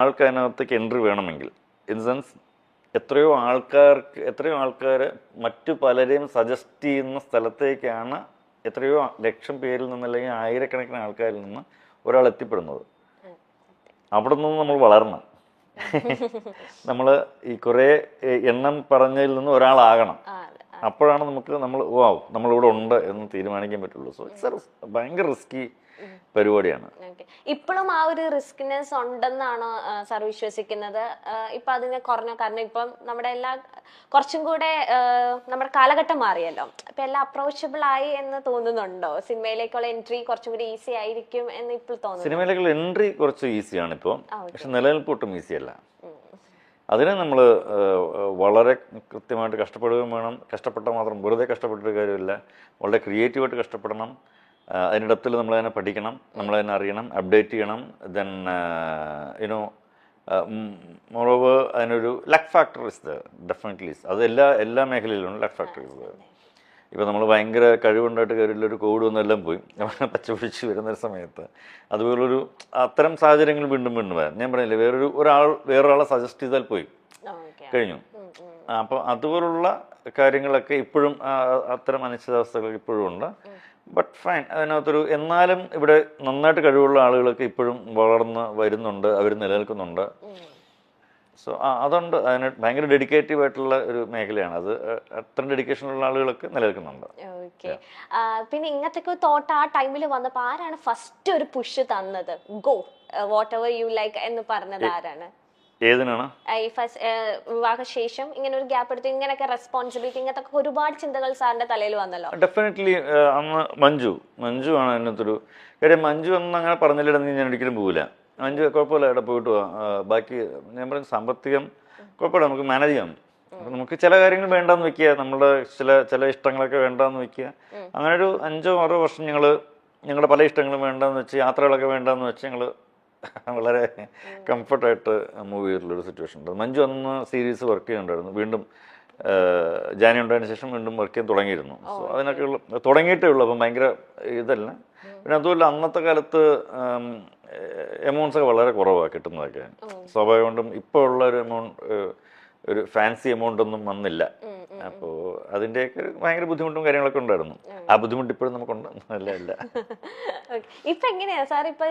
ആൾക്ക് അതിനകത്തേക്ക് എൻട്രി വേണമെങ്കിൽ ഇൻ സെൻസ് എത്രയോ ആൾക്കാർ മറ്റു പലരെയും സജസ്റ്റ് ചെയ്യുന്ന സ്ഥലത്തേക്കാണ് എത്രയോ ലക്ഷം പേരിൽ നിന്ന് അല്ലെങ്കിൽ ആയിരക്കണക്കിന് ആൾക്കാരിൽ നിന്ന് ഒരാൾ എത്തിപ്പെടുന്നത്. അവിടെ നിന്ന് നമ്മൾ വളരണം. നമ്മൾ ഈ കുറേ എണ്ണം പറഞ്ഞതിൽ നിന്ന് ഒരാളാകണം. അപ്പോഴാണ് നമ്മളിവിടെ ഉണ്ട് എന്ന് തീരുമാനിക്കാൻ പറ്റുള്ളൂ. സോ ഇറ്റ്സ് ഭയങ്കര റിസ്കി പരിപാടിയാണ്. ഇപ്പോഴും ആ ഒരു റിസ്കിനെസ് ഉണ്ടെന്നാണോ സാർ വിശ്വസിക്കുന്നത്? ഇപ്പൊ അതിനെ കുറഞ്ഞ കാരണം ഇപ്പം നമ്മുടെ കുറച്ചും കൂടെ നമ്മുടെ കാലഘട്ടം മാറിയല്ലോ. ഇപ്പൊ എല്ലാം അപ്രോച്ചബിൾ ആയി എന്ന് തോന്നുന്നുണ്ടോ? സിനിമയിലേക്കുള്ള എൻട്രി കുറച്ചും കൂടി ഈസി ആയിരിക്കും എന്ന് ഇപ്പോൾ തോന്നുന്നു. സിനിമയിലേക്കുള്ള എൻട്രി കുറച്ച് ഈസിയാണ് ഇപ്പോൾ, പക്ഷെ നിലനിൽപ്പ് ഒട്ടും ഈസി അല്ല. അതിനെ നമ്മൾ വളരെ കൃത്യമായിട്ട് കഷ്ടപ്പെടുകയും വേണം. കഷ്ടപ്പെട്ടാൽ മാത്രം വെറുതെ കഷ്ടപ്പെട്ടൊരു കാര്യമില്ല. വളരെ ക്രിയേറ്റീവായിട്ട് കഷ്ടപ്പെടണം. അതിൻ്റെ ഡെപ്തിൽ നമ്മളതിനെ പഠിക്കണം, നമ്മളതിനെ അറിയണം, അപ്ഡേറ്റ് ചെയ്യണം. ദെൻ മോറോവർ അതിനൊരു luck factor is the definitely. അത് എല്ലാ മേഖലയിലും ലക്ക് ഫാക്ടർ ഇസ് ദ. ഇപ്പോൾ നമ്മൾ ഭയങ്കര കഴിവുണ്ടായിട്ട് കാര്യമില്ലൊരു കോവിഡ് ഒന്നെല്ലാം പോയി നമ്മൾ പച്ചപിടിച്ച് വരുന്നൊരു സമയത്ത് അതുപോലൊരു അത്തരം സാഹചര്യങ്ങൾ വീണ്ടും വരാം. ഞാൻ പറഞ്ഞില്ലേ, വേറൊരാളെ സജസ്റ്റ് ചെയ്താൽ പോയി കഴിഞ്ഞു. അപ്പോൾ അതുപോലുള്ള കാര്യങ്ങളൊക്കെ ഇപ്പോഴും അത്തരം അനിശ്ചിതാവസ്ഥകൾ ഇപ്പോഴും ഉണ്ട്. ബട്ട് ഫൈൻ, അതിനകത്തൊരു എന്നാലും ഇവിടെ നന്നായിട്ട് കഴിവുള്ള ആളുകളൊക്കെ ഇപ്പോഴും വളർന്ന് വരുന്നുണ്ട്, അവർ നിലനിൽക്കുന്നുണ്ട്. സോ അതുകൊണ്ട് അതിന് ഭയങ്കര ഡെഡിക്കേറ്റീവ് ആയിട്ടുള്ള ഒരു മേഖലയാണ് അത്. അത്ര ഡെഡിക്കേഷനുള്ള ആളുകളൊക്കെ നിലനിൽക്കുന്നുണ്ട്. പിന്നെ ഇങ്ങനത്തെ തോട്ട് ആ ടൈമിൽ വന്നപ്പോ ആരാണ് ഫസ്റ്റ് ഒരു പുഷ് തന്നത്? Go what ever you like എന്ന് പറഞ്ഞത് ആരാണ്? ഏതിനാണ്? വിവാഹശേഷം ഇങ്ങനെ ഒരു ഗ്യാപ്പ് എടുത്ത് ഇങ്ങനെയൊക്കെ റെസ്പോൺസിബിലിറ്റി ഇങ്ങനത്തെ ഒരുപാട് ചിന്തകൾ സാറിന്റെ തലയിൽ വന്നല്ലോ. ഡെഫിനറ്റ്ലി അന്ന് മഞ്ജു ആണ് അതിനകത്തൊരു കാര്യം. മഞ്ജു ഒന്നും അങ്ങനെ പറഞ്ഞില്ലെന്ന് ഞാൻ ഒരിക്കലും പോകില്ല. മഞ്ജു കുഴപ്പമില്ല, ഇവിടെ പോയിട്ട് പോവാം, ബാക്കി ഞാൻ പറഞ്ഞ സാമ്പത്തികം കുഴപ്പമില്ല, നമുക്ക് മാനേജ് ചെയ്യാം. അപ്പം നമുക്ക് ചില കാര്യങ്ങൾ വേണ്ടാന്ന് വെക്കുക, നമ്മുടെ ചില ഇഷ്ടങ്ങളൊക്കെ വേണ്ടാന്ന് വെക്കുക. അങ്ങനെ ഒരു 5-6 വർഷം ഞങ്ങളുടെ പല ഇഷ്ടങ്ങളും വേണ്ടാന്ന് വെച്ച്, യാത്രകളൊക്കെ വേണ്ടാന്ന് വെച്ച് ഞങ്ങൾ വളരെ കംഫർട്ടായിട്ട് മൂവ് ചെയ്തിട്ടുള്ളൊരു സിറ്റുവേഷൻ ഉണ്ട്. മഞ്ജു അന്ന് സീരീസ് വർക്ക് ചെയ്യുന്നുണ്ടായിരുന്നു. വീണ്ടും ജാനി ഉണ്ടായതിനു ശേഷം വീണ്ടും വർക്ക് ചെയ്യാൻ തുടങ്ങിയിരുന്നു. സോ അതിനൊക്കെ തുടങ്ങിയിട്ടേ ഉള്ളൂ. അപ്പം ഭയങ്കര ഇതല്ല. പിന്നെ അതുമല്ല, അന്നത്തെ കാലത്ത് എമൗണ്ട്സ് ഒക്കെ വളരെ കുറവാണ് കിട്ടുന്നതൊക്കെ. സ്വാഭാവികം ഇപ്പോൾ ഉള്ള ഒരു ഒരു ഫാൻസി എമൗണ്ട് ഒന്നും വന്നില്ല. അപ്പോൾ അതിൻ്റെയൊക്കെ ഭയങ്കര ബുദ്ധിമുട്ടും കാര്യങ്ങളൊക്കെ ഉണ്ടായിരുന്നു. ആ ബുദ്ധിമുട്ട് ഇപ്പോഴും നമുക്കുണ്ട്. അല്ല ഇപ്പൊ എങ്ങനെയാ സാർ ഇപ്പൊ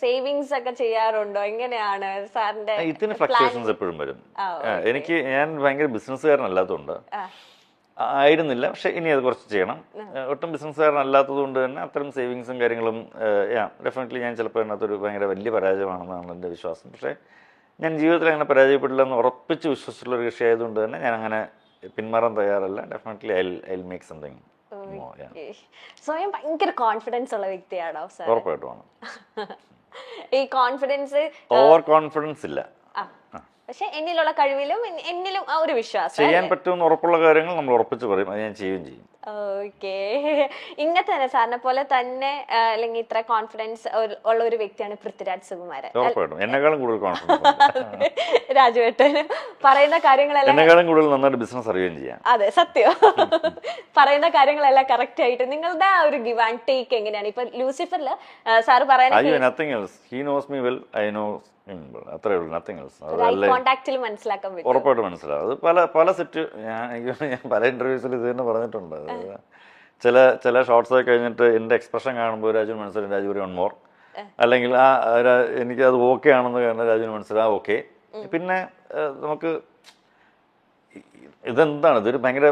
സേവിങ്സ് ഒക്കെ ചെയ്യാറുണ്ടോ? എങ്ങനെയാണ് സാറിന്റെ? ഇതിന് ഫ്ലക്ച്വേഷൻസ് എപ്പോഴും വരും. ഞാൻ ഭയങ്കര ബിസിനസ്സുകാരനല്ലാത്തതുകൊണ്ട് ആയിരുന്നില്ല, പക്ഷെ ഇനി അത് കുറച്ച് ചെയ്യണം. ഒട്ടും ബിസിനസ്സുകാരനല്ലാത്തത് കൊണ്ട് തന്നെ അത്തരം സേവിങ്സും കാര്യങ്ങളും ഡെഫിനറ്റ്ലി ഞാൻ ചിലപ്പോൾ അതിനകത്തൊരു ഭയങ്കര വലിയ പരാജയമാണെന്നാണ് എൻ്റെ വിശ്വാസം. പക്ഷേ ഞാൻ ജീവിതത്തിൽ അങ്ങനെ പരാജയപ്പെടില്ല എന്ന് ഉറപ്പിച്ച് വിശ്വസിച്ചുള്ളൊരു കൃഷി ആയതുകൊണ്ട് തന്നെ ഞാൻ അങ്ങനെ പിന്മാറാൻ തയ്യാറല്ല. Definitely I make something. സ്വയം ഭയങ്കര കോൺഫിഡൻസ് ഉള്ള വ്യക്തിയാണോ സാർ? ഉറപ്പായിട്ടുമാണ്. ഈ കോൺഫിഡൻസ് ഓവർ കോൺഫിഡൻസ് ഇല്ല, പക്ഷെ എന്നിലുള്ള കഴിവിലും എന്നിലും ആ ഒരു വിശ്വാസം ചെയ്യാൻ പറ്റുമെന്ന് ഉറപ്പുള്ള കാര്യങ്ങൾ നമ്മൾ ഉറപ്പിച്ച് പറയും, അത് ഞാൻ ചെയ്യുകയും ചെയ്യും. ഓക്കെ. ഇങ്ങനത്തെ തന്നെ സാറിനെ പോലെ തന്നെ അല്ലെങ്കിൽ ഇത്ര കോൺഫിഡൻസ് ഉള്ള ഒരു വ്യക്തിയാണ് പൃഥ്വിരാജ് സുകുമാരൻ. ഉറപ്പായിട്ടും എന്നെക്കാളും കൂടുതൽ കോൺഫിഡൻസ് രാജുവേട്ടന് പറയുന്ന കാര്യങ്ങളെല്ലാം എന്നെക്കാളും കൂടുതൽ നന്നായിട്ട് ബിസിനസ് അറിയുകയും ചെയ്യാം. അതെ, സത്യം. പറയുന്ന കാര്യങ്ങളെല്ലാം കറക്റ്റ് ആയിട്ട് നിങ്ങളുടെ ആ ഒരു ഗിവ് ആൻഡ് ടേക്ക് എങ്ങനെയാണ്? ഇപ്പൊ ലൂസിഫറിൽ സാർ പറയുന്നത് അത്രേ ഉള്ളൂ, നത്തിങ് എൽസ്. ഉറപ്പായിട്ട് മനസ്സിലാവും. അത് പല സെറ്റ് ഞാൻ പല ഇന്റർവ്യൂസിൽ ഇത് തന്നെ പറഞ്ഞിട്ടുണ്ട്. ചില ഷോർട്സ് ഒക്കെ കഴിഞ്ഞിട്ട് എൻ്റെ എക്സ്പ്രഷൻ കാണുമ്പോൾ രാജുവിന് മനസ്സിലാവും രാജു ഒരു മോർ, അല്ലെങ്കിൽ എനിക്ക് അത് ഓക്കെ ആണെന്ന് കാരണം രാജുവിന് മനസ്സിലാവും ഓക്കെ. പിന്നെ നമുക്ക് ഇതെന്താണ്, ഇതൊരു ഭയങ്കര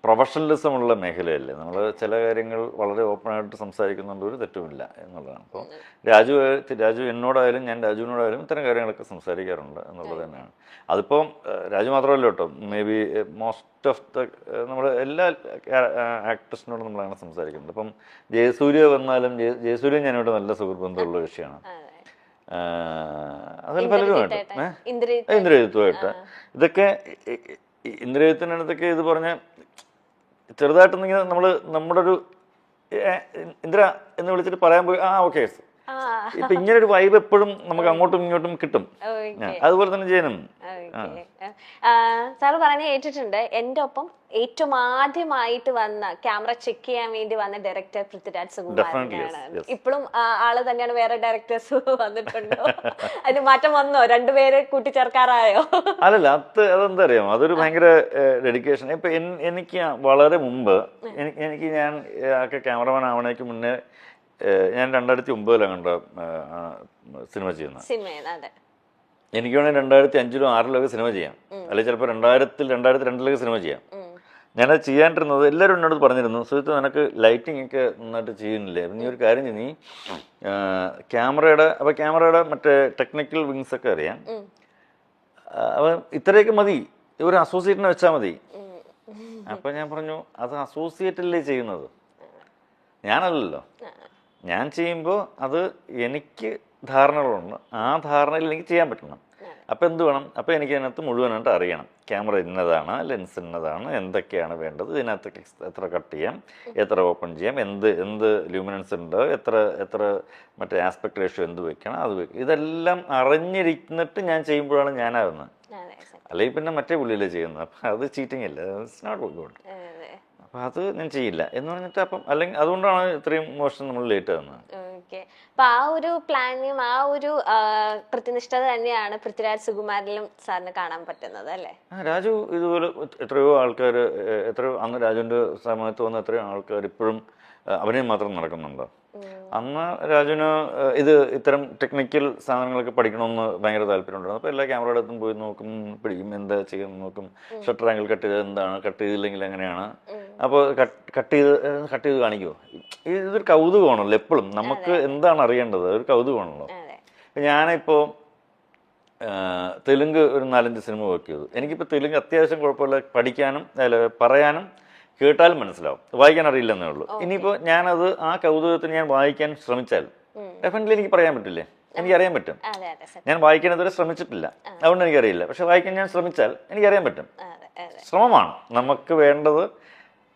പ്രൊഫഷണലിസം ഉള്ള മേഖലയല്ലേ. നമ്മൾ ചില കാര്യങ്ങൾ വളരെ ഓപ്പണായിട്ട് സംസാരിക്കുന്നുണ്ട്, ഒരു തെറ്റുമില്ല എന്നുള്ളതാണ്. അപ്പോൾ രാജു എന്നോടായാലും ഞാൻ രാജുവിനോടായാലും ഇത്തരം കാര്യങ്ങളൊക്കെ സംസാരിക്കാറുണ്ട് എന്നുള്ളത് തന്നെയാണ്. അതിപ്പോൾ രാജു മാത്രമല്ല കേട്ടോ, may be most of the നമ്മുടെ എല്ലാ ആക്ടേഴ്സിനോടും നമ്മളങ്ങനെ സംസാരിക്കുന്നുണ്ട്. ഇപ്പം ജയസൂര്യ വന്നാലും ജയസൂര്യ ഞാനോട് നല്ല സുഹൃത്ത് ബന്ധമുള്ള വിഷയമാണ്. അതിൽ പലരുമായിട്ട് ഇന്ദ്രജിത്തുമായിട്ട് ഇതൊക്കെ ഇന്ദ്രജിത്തിനടുത്തൊക്കെ ഇത് പറഞ്ഞ ചെറുതായിട്ടൊന്നിങ്ങനെ നമ്മുടെ ഒരു ഇന്ദ്ര എന്ന് വിളിച്ചിട്ട് പറയാൻ പോയി ഓക്കെ. ഇപ്പൊ ഇങ്ങനെ ഒരു വൈബ് എപ്പോഴും നമുക്ക് അങ്ങോട്ടും ഇങ്ങോട്ടും കിട്ടും. അതുപോലെ തന്നെ ജയനും സാറ് പറഞ്ഞ കേട്ടിട്ടുണ്ട്. എൻ്റെ ഒപ്പം ഏറ്റവും ആദ്യമായിട്ട് വന്ന ക്യാമറ ചെക്ക് ചെയ്യാൻ വേണ്ടി വന്ന ഡയറക്ടർ പൃഥ്വിരാജ് സുകുമാരനാണ്. ഇപ്പോഴും ആള് തന്നെയാണ്. വേറെ ഡയറക്ടേഴ്സ് വന്നിട്ടുണ്ടോ? അതിന് മാറ്റം വന്നോ? രണ്ടുപേരെ കൂട്ടിച്ചേർക്കാറായോ? അല്ലല്ല, അതെന്താ അറിയാമോ, അതൊരു ഭയങ്കര ഡെഡിക്കേഷൻ. ഇപ്പൊ എനിക്ക് വളരെ മുമ്പ് എനിക്ക് ഞാൻ ഒക്കെ ക്യാമറമാൻ ആവണേക്ക് മുന്നേ ഞാൻ 2009 കണ്ട സിനിമ ചെയ്യുന്നത്. എനിക്ക് വേണമെങ്കിൽ 2005-ലോ 2006-ലോ സിനിമ ചെയ്യാം, അല്ലെങ്കിൽ ചിലപ്പോൾ 2002-ലൊക്കെ സിനിമ ചെയ്യാം. ഞാനത് ചെയ്യാണ്ടിരുന്നത് എല്ലാവരും എന്നോട് പറഞ്ഞിരുന്നു, സുഹൃത്ത് നിനക്ക് ലൈറ്റിംഗ് ഒക്കെ നന്നായിട്ട് ചെയ്യുന്നില്ലേ, നീ ഒരു കാര്യം ചെയ്യും, നീ ക്യാമറയുടെ മറ്റേ ടെക്നിക്കൽ വിങ്സ് ഒക്കെ അറിയാം, അപ്പം ഇത്രയൊക്കെ മതി, ഒരു അസോസിയേറ്റിനെ വെച്ചാൽ മതി. അപ്പം ഞാൻ പറഞ്ഞു, അത് അസോസിയേറ്റല്ലേ ചെയ്യുന്നത്, ഞാനല്ലല്ലോ. ഞാൻ ചെയ്യുമ്പോൾ അത് എനിക്ക് ധാരണകളുണ്ട്, ആ ധാരണയിൽ എനിക്ക് ചെയ്യാൻ പറ്റണം. അപ്പോൾ എന്ത് വേണം, അപ്പോൾ എനിക്ക് അതിനകത്ത് മുഴുവനായിട്ട് അറിയണം, ക്യാമറ ഇന്നതാണ്, ലെൻസ് ഇന്നതാണ്, എന്തൊക്കെയാണ് വേണ്ടത്, ഇതിനകത്ത് എത്ര കട്ട് ചെയ്യാം, എത്ര ഓപ്പൺ ചെയ്യാം, എന്ത് ലൂമിനൻസ് ഉണ്ട്, എത്ര മറ്റേ ആസ്പെക്ട് റേഷ്യോ എന്ത് വെക്കണം, അത് വെക്കണം, ഇതെല്ലാം അറിഞ്ഞിരിക്കുന്നിട്ട് ഞാൻ ചെയ്യുമ്പോഴാണ് ഞാനാകുന്നത്. അല്ലെങ്കിൽ പിന്നെ മറ്റേ പുള്ളിയിലേ ചെയ്യുന്നത്. അപ്പം അത് ചീറ്റിംഗ് അല്ല, ഇറ്റ്സ് നോട്ട് ഗുഡ്. അപ്പം അത് ഞാൻ ചെയ്യില്ല എന്ന് പറഞ്ഞിട്ട് അപ്പം അല്ലെങ്കിൽ അതുകൊണ്ടാണ് ഇത്രയും മോശം നമ്മൾ ലേറ്റ് ആകുന്നത്. അപ്പൊ ആ ഒരു പ്ലാനും ആ ഒരു കൃത്യനിഷ്ഠത തന്നെയാണ് പൃഥ്വിരാജ് സുകുമാരനിലും സാറിന് കാണാൻ പറ്റുന്നത് അല്ലേ? രാജു ഇതുപോലെ എത്രയോ ആൾക്കാർ, അന്ന് രാജുവിന്റെ സമയത്ത് വന്ന എത്രയോ ആൾക്കാർ ഇപ്പോഴും അഭിനയം മാത്രം നടക്കുന്നുണ്ടോ? അന്ന് രാജുവിന് ഇത്തരം ടെക്നിക്കൽ സാധനങ്ങളൊക്കെ പഠിക്കണമെന്ന് ഭയങ്കര താല്പര്യമുണ്ടായിരുന്നു. അപ്പോൾ എല്ലാ ക്യാമറയുടെ അടുത്തും പോയി നോക്കും, പിടിക്കും, എന്താ ചെയ്യുന്നത് നോക്കും, ഷട്ടർ ആംഗിൾ കട്ട് ചെയ്തത് എന്താണ്, കട്ട് ചെയ്തില്ലെങ്കിൽ എങ്ങനെയാണ്, അപ്പോൾ കട്ട് ചെയ്ത് കാണിക്കുമോ. ഇതൊരു കൗതുകമാണല്ലോ, എപ്പോഴും നമുക്ക് എന്താണ് അറിയേണ്ടത്, ഒരു കൗതുകമാണല്ലോ. ഞാനിപ്പോൾ തെലുങ്ക് ഒരു 4-5 സിനിമ വർക്ക് ചെയ്തു. എനിക്കിപ്പോൾ തെലുങ്ക് അത്യാവശ്യം കുഴപ്പമില്ല, പഠിക്കാനും പറയാനും കേട്ടാലും മനസ്സിലാവും, വായിക്കാൻ അറിയില്ലെന്നേ ഉള്ളൂ. ഇനിയിപ്പോൾ ഞാനത് ആ കൗതുകത്തിന് ഞാൻ വായിക്കാൻ ശ്രമിച്ചാൽ ഡെഫിനറ്റ്ലി എനിക്ക് പറയാൻ പറ്റില്ലേ, എനിക്കറിയാൻ പറ്റും. ഞാൻ വായിക്കാൻ ഇതുവരെ ശ്രമിച്ചിട്ടില്ല, അതുകൊണ്ട് എനിക്കറിയില്ല. പക്ഷെ വായിക്കാൻ ഞാൻ ശ്രമിച്ചാൽ എനിക്കറിയാൻ പറ്റും. ശ്രമമാണ് നമുക്ക് വേണ്ടത്,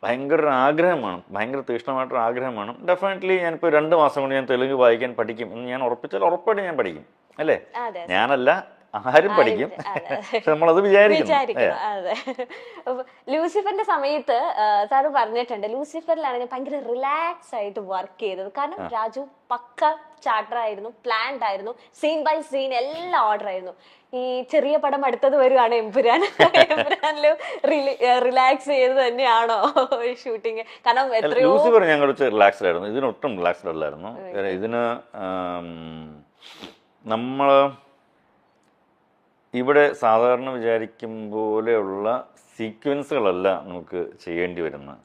ഭയങ്കര ഒരു ആഗ്രഹമാണ്, ഭയങ്കര തീക്ഷ്ണമായിട്ടൊരു ആഗ്രഹമാണ്. ഡെഫിനറ്റ്ലി ഞാനിപ്പോൾ 2 മാസം കൊണ്ട് ഞാൻ തെലുങ്ക് വായിക്കാൻ പഠിക്കും എന്ന് ഞാൻ ഉറപ്പിച്ചാൽ ഉറപ്പായിട്ട് ഞാൻ പഠിക്കും, അല്ലേ? ഞാനല്ല, ആരും പഠിക്കും. നമ്മളത് വിചാരിക്കണം. ലൂസിഫറിന്റെ സമയത്ത് സാറ് പറഞ്ഞിട്ടുണ്ട്, ലൂസിഫറിലാണ് ഞാൻ ഭയങ്കര റിലാക്സ് ആയിട്ട് വർക്ക് ചെയ്തത്. കാരണം രാജു പക്ക ചാർട്ടർ ആയിരുന്നു, പ്ലാൻഡ് ആയിരുന്നു, സീൻ ബൈ സീൻ എല്ലാം ഓർഡർ ആയിരുന്നു. ഈ ചെറിയ പടം അടുത്തത് വരുവാണ് എമ്പുരാൻ, എമ്പുരാനിലും റിലാക്സ് ചെയ്ത് തന്നെയാണോ ഷൂട്ടിങ്? കാരണം ലൂസിഫർ ഞാൻ കുറച്ച് റിലാക്സ്ഡ് ആയിരുന്നു, ഇതിനൊട്ടും റിലാക്സ്ഡ് അല്ലായിരുന്നു. ഇതിന് നമ്മൾ ഇവിടെ സാധാരണ വിചാരിക്കും പോലെയുള്ള സീക്വൻസുകളല്ല നമുക്ക് ചെയ്യേണ്ടി വരുന്നത്.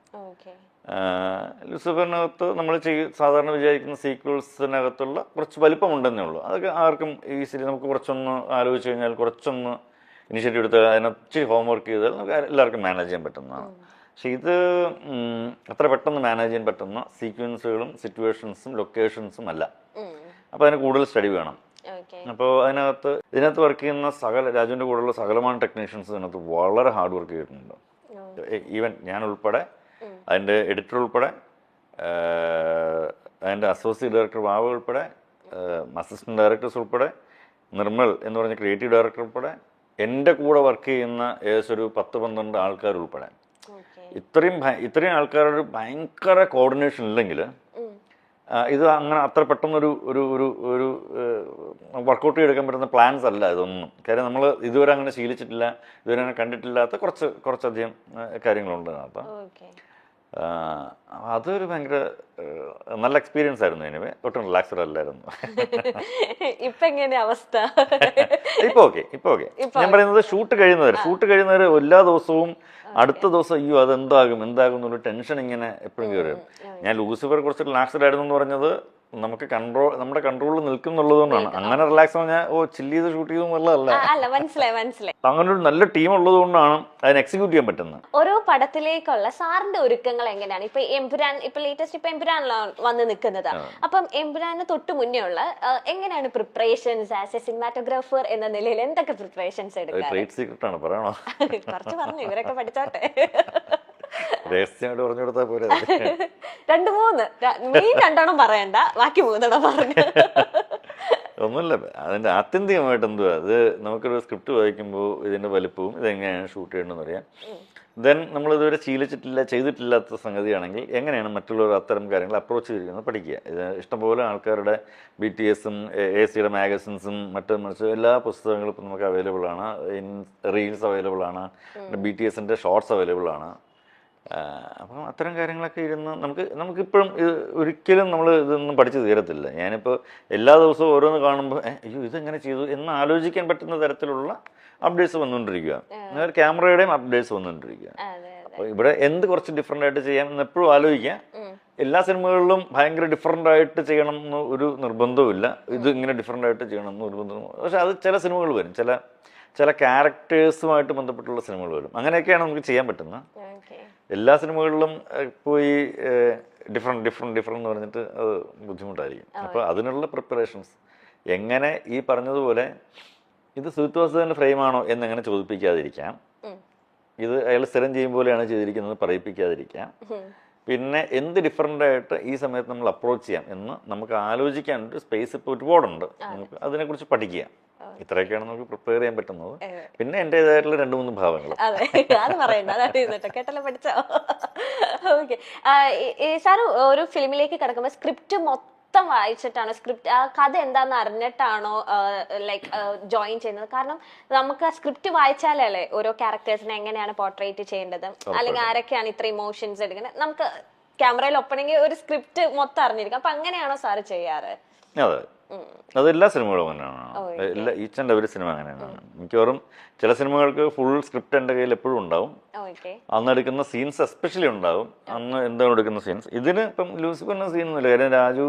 ലൂസിഫറിനകത്ത് നമ്മൾ സാധാരണ വിചാരിക്കുന്ന സീക്വൻസിനകത്തുള്ള കുറച്ച് വലിപ്പമുണ്ടെന്നേ ഉള്ളൂ. അതൊക്കെ ആർക്കും ഈസിലി നമുക്ക് കുറച്ചൊന്ന് ആലോചിച്ച് കഴിഞ്ഞാൽ, കുറച്ചൊന്ന് ഇനിഷ്യേറ്റീവ് എടുത്താൽ, അതിനകത്ത് ഹോംവർക്ക് ചെയ്താൽ നമുക്ക് എല്ലാവർക്കും മാനേജ് ചെയ്യാൻ പറ്റുന്നതാണ്. പക്ഷെ ഇത് അത്ര പെട്ടെന്ന് മാനേജ് ചെയ്യാൻ പറ്റുന്ന സീക്വൻസുകളും സിറ്റുവേഷൻസും ലൊക്കേഷൻസും അല്ല. അപ്പോൾ അതിന് കൂടുതൽ സ്റ്റഡി വേണം. അപ്പോൾ ഇതിനകത്ത് വർക്ക് ചെയ്യുന്ന രാജുവിൻ്റെ കൂടെയുള്ള സകലமான ടെക്നീഷ്യൻസ് ഇതിനകത്ത് വളരെ ഹാർഡ് വർക്ക് ചെയ്തിട്ടുണ്ട്. ഈവൻ ഞാൻ ഉൾപ്പെടെ, അതിൻ്റെ എഡിറ്റർ ഉൾപ്പെടെ, അതിൻ്റെ അസോസിയേറ്റ് ഡയറക്ടർ വാവ് ഉൾപ്പെടെ, അസിസ്റ്റന്റ് ഡയറക്ടേഴ്സ് ഉൾപ്പെടെ, നിർമ്മൽ എന്ന് പറഞ്ഞ ക്രിയേറ്റീവ് ഡയറക്ടർ ഉൾപ്പെടെ, എൻ്റെ കൂടെ വർക്ക് ചെയ്യുന്ന ഏകദേശം ഒരു 10-12 ആൾക്കാർ ഉൾപ്പെടെ, ഇത്രയും ആൾക്കാരുടെ ഭയങ്കര കോർഡിനേഷൻ ഇല്ലെങ്കിൽ ഇത് അങ്ങനെ അത്ര പെട്ടെന്നൊരു ഒരു ഒരു ഒരു വർക്കൗട്ട് ചെയ്തെടുക്കാൻ പറ്റുന്ന പ്ലാൻസ് അല്ല ഇതൊന്നും. കാര്യം നമ്മൾ ഇതുവരെ അങ്ങനെ ശീലിച്ചിട്ടില്ല, ഇതുവരെ അങ്ങനെ കണ്ടിട്ടില്ലാത്ത കുറച്ചധികം കാര്യങ്ങളുണ്ട് അതിനകത്ത്. അതൊരു ഭയങ്കര നല്ല എക്സ്പീരിയൻസ് ആയിരുന്നു. എനിവേ ഒട്ടും റിലാക്സ്ഡ് അല്ലായിരുന്നു. ഇപ്പൊ എങ്ങനെയാ അവസ്ഥ? ഇപ്പൊ ഓക്കെ. ഞാൻ പറയുന്നത് ഷൂട്ട് കഴിയുന്നവരെ എല്ലാ ദിവസവും അടുത്ത ദിവസം അയ്യോ അതെന്താകും എന്നുള്ള ടെൻഷൻ ഇങ്ങനെ എപ്പോഴും കയറി വരും. ഞാൻ ലൂസിഫർ കുറച്ച് റിലാക്സ്ഡ് ആയിരുന്നു എന്ന് പറഞ്ഞത് നമുക്ക് നമ്മുടെ കൺട്രോളിൽ നിൽക്കുന്നുള്ളതുകൊണ്ടാണ്. അങ്ങനെ റിലാക്സ് പറഞ്ഞാൽ ചില്ല് ചെയ്ത് ഷൂട്ട് ചെയ്തെന്നുള്ളതല്ല. അങ്ങനെ ഒരു നല്ല ടീം ഉള്ളത് കൊണ്ടാണ് അതിനെ എക്സിക്യൂട്ട് ചെയ്യാൻ പറ്റുന്നത്. ഓരോ പടത്തിലേക്കുള്ള സാറിന്റെ ഒരുക്കങ്ങൾ എങ്ങനെയാണ്? ഇപ്പൊ എമ്പുരാൻ, ഇപ്പൊ ലേറ്റസ്റ്റ് ഇപ്പൊ എമ്പുരാനിലാണ് വന്ന് നിൽക്കുന്നത്. അപ്പം എമ്പുരാന് തൊട്ട് മുന്നേ ഉള്ള എങ്ങനെയാണ് പ്രിപ്പറേഷൻസ് ആസ് എ സിനിമാറ്റോഗ്രാഫർ എന്ന നിലയിൽ എന്തൊക്കെ പ്രിപ്പറേഷൻസ് എടുക്കുക? ട്രേഡ് സീക്രട്ട് ആണ്, പറയണോ? കുറച്ച് പറഞ്ഞു, ഇവരൊക്കെ പഠിച്ചോട്ടെ. രഹസ്യമായിട്ട് പറഞ്ഞു കൊടുത്താൽ പോരെ. 2-3 മെയിൻ 2 പറയണ്ട, ബാക്കി 3 പറഞ്ഞു. ഒന്നുമില്ല, അതിൻ്റെ ആത്യന്തികമായിട്ട് എന്തുവാ അത്, നമുക്കൊരു സ്ക്രിപ്റ്റ് വായിക്കുമ്പോൾ ഇതിൻ്റെ വലിപ്പവും ഇതെങ്ങനെയാണ് ഷൂട്ട് ചെയ്യേണ്ടതെന്ന് അറിയാം. ദെൻ നമ്മളിതുവരെ ചെയ്തിട്ടില്ലാത്ത സംഗതിയാണെങ്കിൽ എങ്ങനെയാണ് മറ്റുള്ളവർ അത്തരം കാര്യങ്ങൾ അപ്രോച്ച് ചെയ്തിരിക്കുന്നത് പഠിക്കുക. ഇത് ഇഷ്ടംപോലെ ആൾക്കാരുടെ BTSും AC മാഗസിൻസും മറിച്ച് എല്ലാ പുസ്തകങ്ങളും ഇപ്പം നമുക്ക് അവൈലബിൾ ആണ്. റീൽസ് അവൈലബിൾ ആണ്, BTSൻ്റെ ഷോർട്സ് അവൈലബിൾ ആണ്. അപ്പം അത്തരം കാര്യങ്ങളൊക്കെ ഇരുന്ന് നമുക്കിപ്പോഴും ഒരിക്കലും നമ്മൾ ഇതൊന്നും പഠിച്ചു തീരത്തില്ല. ഞാനിപ്പോൾ എല്ലാ ദിവസവും ഓരോന്ന് കാണുമ്പോൾ അയ്യോ ഇതെങ്ങനെ ചെയ്തു എന്ന് ആലോചിക്കാൻ പറ്റുന്ന തരത്തിലുള്ള അപ്ഡേറ്റ്സ് വന്നുകൊണ്ടിരിക്കുക. ക്യാമറയുടെയും അപ്ഡേറ്റ്സ് വന്നുകൊണ്ടിരിക്കുക. അപ്പോൾ ഇവിടെ എന്ത് കുറച്ച് ഡിഫറെൻ്റ് ആയിട്ട് ചെയ്യാം എന്ന് എപ്പോഴും ആലോചിക്കുക. എല്ലാ സിനിമകളിലും ഭയങ്കര ഡിഫറെൻ്റ് ആയിട്ട് ചെയ്യണം എന്ന് ഒരു നിർബന്ധവുമില്ല. ഇത് ഇങ്ങനെ ഡിഫറെൻ്റ് ആയിട്ട് ചെയ്യണം എന്ന് നിർബന്ധം. പക്ഷെ അത് ചില സിനിമകൾ വരും, ചില ക്യാരക്ടേഴ്സുമായിട്ട് ബന്ധപ്പെട്ടുള്ള സിനിമകൾ വരും. അങ്ങനെയൊക്കെയാണ് നമുക്ക് ചെയ്യാൻ പറ്റുന്നത്. എല്ലാ സിനിമകളിലും പോയി ഡിഫറെൻറ്റ് എന്ന് പറഞ്ഞിട്ട് അത് ബുദ്ധിമുട്ടായിരിക്കും. അപ്പോൾ അതിനുള്ള പ്രിപ്പറേഷൻസ് എങ്ങനെ ഈ പറഞ്ഞതുപോലെ ഇത് സുജിത് വാസുദേവൻ്റെ ഫ്രെയിമാണോ എന്നെങ്ങനെ ചോദിപ്പിക്കാതിരിക്കാം, ഇത് അയാൾ സ്ഥിരം ചെയ്യുമ്പോലെയാണ് ചെയ്തിരിക്കുന്നത് പറയിപ്പിക്കാതിരിക്കാം, പിന്നെ എന്ത് ഡിഫറെൻ്റ് ആയിട്ട് ഈ സമയത്ത് നമ്മൾ അപ്രോച്ച് ചെയ്യാം എന്ന് നമുക്ക് ആലോചിക്കാനൊരു സ്പേസ് ഇപ്പോൾ ഒരുപാടുണ്ട്. നമുക്ക് അതിനെക്കുറിച്ച് പഠിക്കുക. ഇത്രയൊക്കെയാണ് നമുക്ക് പ്രിപ്പയർ ചെയ്യാൻ പറ്റുന്നത്. പിന്നെ എൻ്റെതായിട്ടുള്ള 2-3 ഭാവങ്ങൾ. അതെ, അത് പറയണ്ട, അതാണ് കേട്ടല്ലോ, പഠിച്ചോ. ഓക്കെ സാർ, ഒരു ഫിലിമിലേക്ക് കിടക്കുമ്പോൾ സ്ക്രിപ്റ്റ് മൊത്തം വായിച്ചിട്ടാണോ, സ്ക്രിപ്റ്റ് ആ കഥ എന്താണെന്ന് അറിഞ്ഞിട്ടാണോ ലൈക്ക് ജോയിൻ ചെയ്യുന്നത്? കാരണം നമുക്ക് ആ സ്ക്രിപ്റ്റ് വായിച്ചാലല്ലേ ഓരോ ക്യാരക്ടേഴ്സിനെ എങ്ങനെയാണ് പോർട്രേറ്റ് ചെയ്യേണ്ടത്, അല്ലെങ്കിൽ ആരൊക്കെയാണ് ഇത്ര ഇമോഷൻസ് എടുക്കുന്നത്, നമുക്ക് ക്യാമറയിൽ ഒപ്പണെങ്കിൽ ഒരു സ്ക്രിപ്റ്റ് മൊത്തം അറിഞ്ഞിരിക്കും. അപ്പൊ അങ്ങനെയാണോ സാറ് ചെയ്യാറ്? അതെ, അതെല്ലാ സിനിമകളും അങ്ങനെയാണ്. ഈച്ച് ആൻഡ് എവരി സിനിമ അങ്ങനെയാണ്. മിക്കവാറും ചില സിനിമകൾക്ക് ഫുൾ സ്ക്രിപ്റ്റ് എൻ്റെ കയ്യിൽ എപ്പോഴും ഉണ്ടാവും. അന്ന് എടുക്കുന്ന സീൻസ് എസ്പെഷ്യലി ഉണ്ടാവും. അന്ന് എന്താണ് എടുക്കുന്ന സീൻസ്. ഇതിന് ഇപ്പം ലൂസിഫറിന് സീനൊന്നുമില്ല. കാര്യം രാജു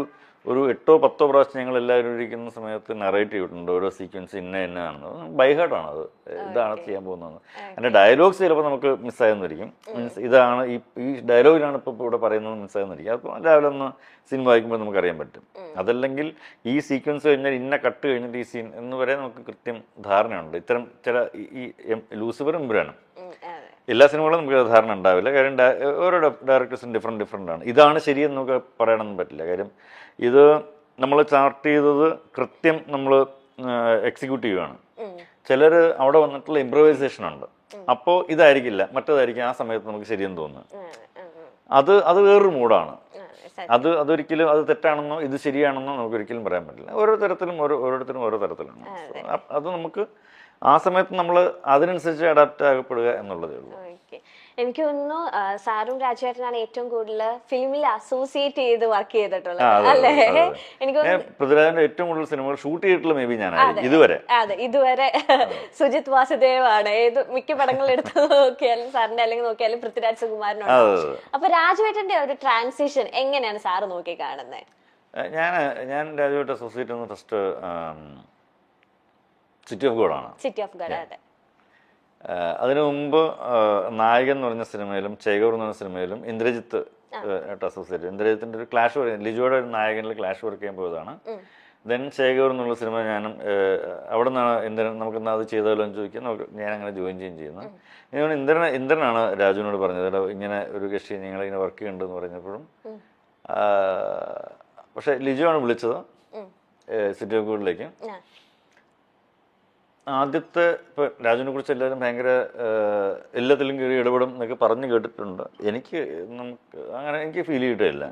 ഒരു 8-10 പ്രാവശ്യം ഞങ്ങൾ എല്ലാവരും ഇരിക്കുന്ന സമയത്ത് നറേറ്റ് ചെയ്തിട്ടുണ്ട് ഓരോ സീക്വൻസ് ഇന്നതാണെന്ന്. ബൈഹാർട്ടാണ് അത്, ഇതാണ് ചെയ്യാൻ പോകുന്നത്. അതിൻ്റെ ഡയലോഗ്സ് ചിലപ്പോൾ നമുക്ക് മിസ്സായെന്നിരിക്കും. മീൻസ് ഇതാണ് ഈ ഡയലോഗിലാണ് ഇപ്പോൾ ഇവിടെ പറയുന്നത് മിസ്സായെന്നിരിക്കും. അപ്പോൾ രാവിലെ ഒന്ന് സീൻ വായിക്കുമ്പോൾ നമുക്കറിയാൻ പറ്റും. അതല്ലെങ്കിൽ ഈ സീക്വൻസ് കഴിഞ്ഞാൽ ഇന്ന കട്ട് കഴിഞ്ഞിട്ട് ഈ സീൻ എന്ന് വരെ നമുക്ക് കൃത്യം ധാരണയുണ്ട്. ഇത്തരം ചില ഈ ലൂസിഫറും എമ്പുരാനും എല്ലാ സിനിമകളും നമുക്ക് ധാരണ ഉണ്ടാവില്ല. കാര്യം ഓരോ ഡയറക്ടേഴ്സും ഡിഫറെൻ്റ് ആണ്. ഇതാണ് ശരിയെന്ന് നമുക്ക് പറയണമെന്ന് പറ്റില്ല. കാര്യം ഇത് നമ്മൾ ചാർട്ട് ചെയ്തത് കൃത്യം നമ്മൾ എക്സിക്യൂട്ട് ചെയ്യുകയാണ്. ചിലർ അവിടെ വന്നിട്ടുള്ള ഇംപ്രവൈസേഷൻ ഉണ്ട്. അപ്പോൾ ഇതായിരിക്കില്ല, മറ്റേതായിരിക്കും ആ സമയത്ത് നമുക്ക് ശരിയെന്ന് തോന്നുന്നു. അത് വേറൊരു മൂഡാണ്. അതൊരിക്കലും അത് തെറ്റാണെന്നോ ഇത് ശരിയാണെന്നോ നമുക്ക് ഒരിക്കലും പറയാൻ പറ്റില്ല. ഓരോരുത്തരും ഓരോ തരത്തിലാണ്. അത് നമുക്ക് ആ സമയത്ത് നമ്മൾ അതിനനുസരിച്ച് അഡാപ്റ്റ് ആകപ്പെടുക എന്നുള്ളതേ ഉള്ളൂ. എനിക്ക് തോന്നുന്നു സാറും രാജുവേട്ടനാണ് ഏറ്റവും കൂടുതൽ ഫിലിമിൽ അസോസിയേറ്റ് ചെയ്ത് വർക്ക് ചെയ്തിട്ടുള്ളത് അല്ലേ? എനിക്ക് പൃഥ്വിരാജിന്റെ ഏറ്റവും കൂടുതൽ സിനിമകൾ ഷൂട്ട് ചെയ്തിട്ടുള്ള മേ ബി ഞാനാണ് ഇതുവരെ. അതെ, ഇതുവരെ സുജിത് വാസുദേവാണ്. ഏത് മിക്ക പടങ്ങൾ എടുത്ത് നോക്കിയാലും സാറിന്റെ അല്ലെങ്കിൽ നോക്കിയാലും പൃഥ്വിരാജ് സുകുമാരനാണ്. അപ്പൊ രാജുവേട്ടന്റെ ഒരു ട്രാൻസിഷൻ എങ്ങനെയാണ് സാറ് നോക്കി കാണുന്നത്? ഞാൻ രാജുവേട്ട അസോസിയേറ്റ് ചെയ്യുന്ന ഫസ്റ്റ് സിറ്റി ഓഫ് ഗോഡാണ്. City of god. അതെ. അതിനു മുമ്പ് നായകൻ എന്ന് പറഞ്ഞ സിനിമയിലും ചേകൂർ എന്ന് പറഞ്ഞ സിനിമയിലും ഇന്ദ്രജിത്ത് ആയിട്ട് അസോസിയേറ്റ്. ഇന്ദ്രജിത്തിന്റെ ഒരു ക്ലാഷ് വർക്ക്, ലിജോയുടെ ഒരു നായകനിൽ ക്ലാഷ് വർക്ക് ചെയ്യാൻ പോയതാണ്. ദെൻ ചേകൂർ എന്നുള്ള സിനിമ ഞാനും അവിടെ നിന്നാണ് നമുക്കെന്താ അത് ചെയ്താലോ എന്ന് ചോദിക്കാൻ ഞാൻ അങ്ങനെ ജോയിൻ ചെയ്യുന്നത്. ഞാൻ ഇന്ദ്രനാണ് രാജുവിനോട് പറഞ്ഞത്, ഇങ്ങനെ ഒരു കക്ഷി ഞങ്ങളിങ്ങനെ വർക്ക് ചെയ്യുന്നുണ്ടെന്ന് പറഞ്ഞപ്പോഴും. പക്ഷെ ലിജോ ആണ് വിളിച്ചത് സിറ്റി ഓഫ് ഗോഡിലേക്ക്. ആദ്യത്തെ ഇപ്പോൾ രാജുവിനെ കുറിച്ച് എല്ലാവരും ഭയങ്കര എല്ലാത്തിലും കയറി ഇടപെടും എന്നൊക്കെ പറഞ്ഞു കേട്ടിട്ടുണ്ട്. എനിക്ക് ഫീൽ ചെയ്തിട്ടില്ല.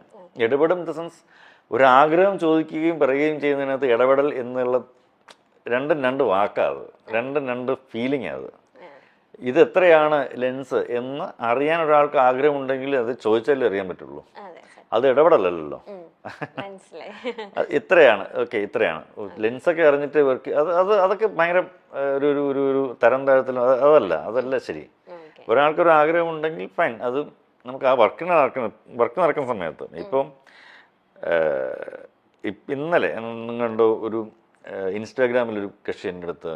ഇടപെടും ഇൻ ദ സെൻസ് ഒരാഗ്രഹം ചോദിക്കുകയും പറയുകയും ചെയ്യുന്നതിനകത്ത് ഇടപെടൽ എന്നുള്ള രണ്ട് വാക്കാണ്, രണ്ട് ഫീലിംഗ് അത്. ഇത് എത്രയാണ് ലെൻസ് എന്ന് അറിയാൻ ഒരാൾക്ക് ആഗ്രഹമുണ്ടെങ്കിൽ അത് ചോദിച്ചാലേ അറിയാൻ പറ്റുള്ളൂ. അത് ഇടപെടലല്ലോ. ഇത്രയാണ്, ഓക്കെ ഇത്രയാണ് ലെൻസൊക്കെ അറിഞ്ഞിട്ട് വർക്ക് അതൊക്കെ ഭയങ്കര ഒരു തരം താഴത്തിലും അതല്ല ശരി. ഒരാൾക്കൊരു ആഗ്രഹമുണ്ടെങ്കിൽ ഫൈൻ, അത് നമുക്ക് ആ വർക്ക് നടക്കുന്ന സമയത്ത്. ഇപ്പം ഇന്നലെ നിങ്ങളുടെ ഒരു ഇൻസ്റ്റാഗ്രാമിലൊരു കക്ഷി എൻ്റെ അടുത്ത്